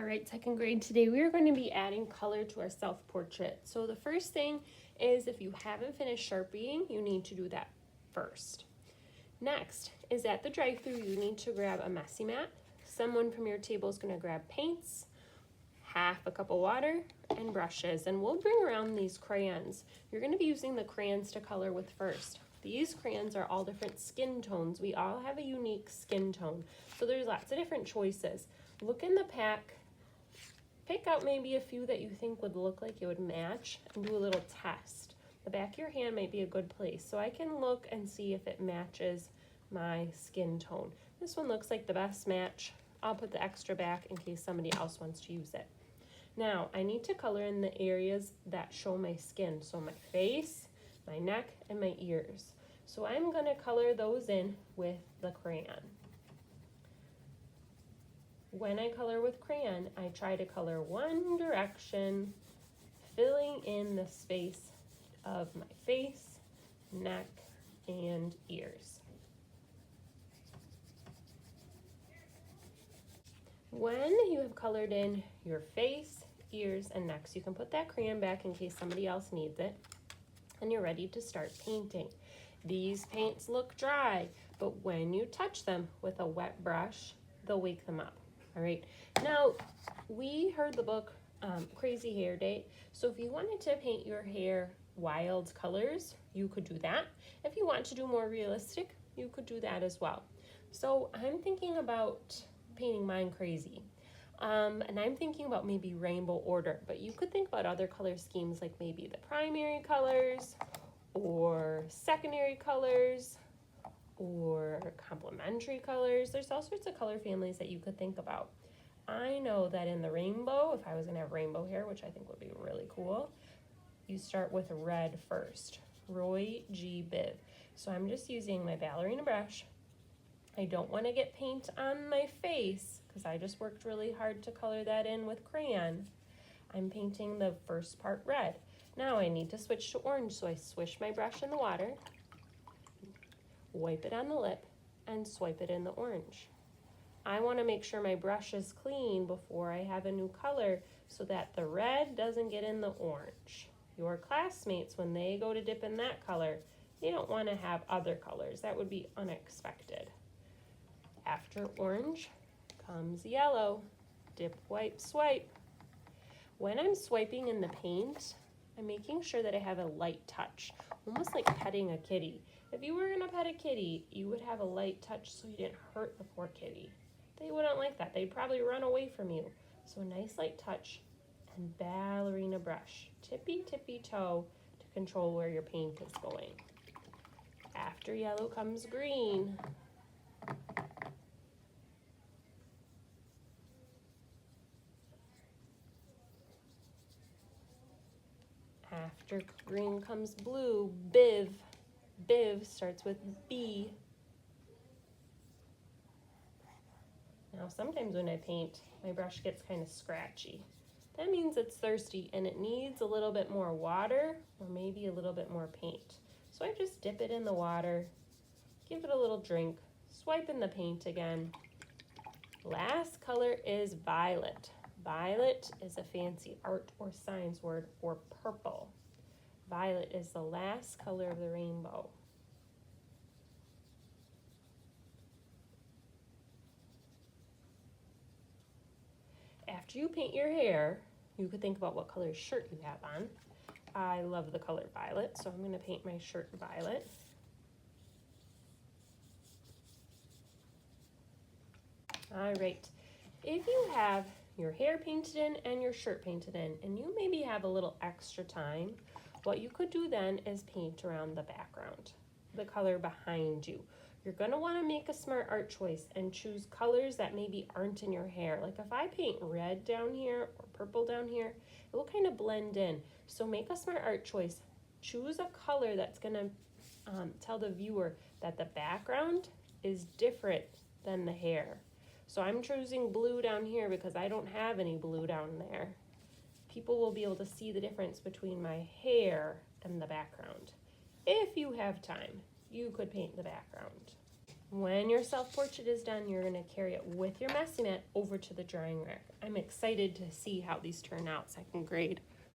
right, second grade, today we are going to be adding color to our self-portrait. So the first thing is, if you haven't finished Sharpieing, you need to do that first. Next is, at the drive-thru, you need to grab a messy mat. Someone from your table is going to grab paints, half a cup of water, and brushes, and we'll bring around these crayons. You're going to be using the crayons to color with first. These crayons are all different skin tones. We all have a unique skin tone, so there's lots of different choices. Look in the pack, pick out maybe a few that you think would look like it would match, and do a little test. The back of your hand might be a good place, so I can look and see if it matches my skin tone. This one looks like the best match. I'll put the extra back in case somebody else wants to use it. Now, I need to color in the areas that show my skin, so my face, my neck, and my ears. So I'm going to color those in with the crayon. When I color with crayon, I try to color one direction, filling in the space of my face, neck, and ears. When you have colored in your face, ears, and neck, so you can put that crayon back in case somebody else needs it, and you're ready to start painting. These paints look dry, but when you touch them with a wet brush, they'll wake them up. All right, now we heard the book Crazy Hair Day, so if you wanted to paint your hair wild colors, you could do that. If you want to do more realistic, you could do that as well. So I'm thinking about painting mine crazy. And I'm thinking about maybe rainbow order, but you could think about other color schemes, like maybe the primary colors or secondary colors or complementary colors. There's all sorts of color families that you could think about. I know that in the rainbow, if I was gonna have rainbow hair, which I think would be really cool, you start with red first, Roy G. Biv. So I'm just using my ballerina brush. I don't want to get paint on my face because I just worked really hard to color that in with crayon. I'm painting the first part red. Now I need to switch to orange, so I swish my brush in the water, wipe it on the lip, and swipe it in the orange. I want to make sure my brush is clean before I have a new color so that the red doesn't get in the orange. Your classmates, when they go to dip in that color, they don't want to have other colors. That would be unexpected. After orange comes yellow. Dip, wipe, swipe. When I'm swiping in the paint, I'm making sure that I have a light touch, almost like petting a kitty. If you were gonna pet a kitty, you would have a light touch so you didn't hurt the poor kitty. They wouldn't like that. They'd probably run away from you. So a nice light touch and ballerina brush, tippy tippy toe to control where your paint is going. After yellow comes green. After green comes blue, Biv. Biv starts with B. Now sometimes when I paint, my brush gets kind of scratchy. That means it's thirsty and it needs a little bit more water or maybe a little bit more paint. So I just dip it in the water, give it a little drink, swipe in the paint again. Last color is violet. Violet is a fancy art or science word for purple. Violet is the last color of the rainbow. After you paint your hair, you could think about what color shirt you have on. I love the color violet, so I'm going to paint my shirt violet. All right, if you have your hair painted in and your shirt painted in, and you maybe have a little extra time, what you could do then is paint around the background, the color behind you. You're going to want to make a smart art choice and choose colors that maybe aren't in your hair. Like if I paint red down here or purple down here, it will kind of blend in. So make a smart art choice. Choose a color that's going to tell the viewer that the background is different than the hair. So I'm choosing blue down here because I don't have any blue down there. People will be able to see the difference between my hair and the background. If you have time, you could paint the background. When your self-portrait is done, you're gonna carry it with your messy mat over to the drying rack. I'm excited to see how these turn out so I can grade.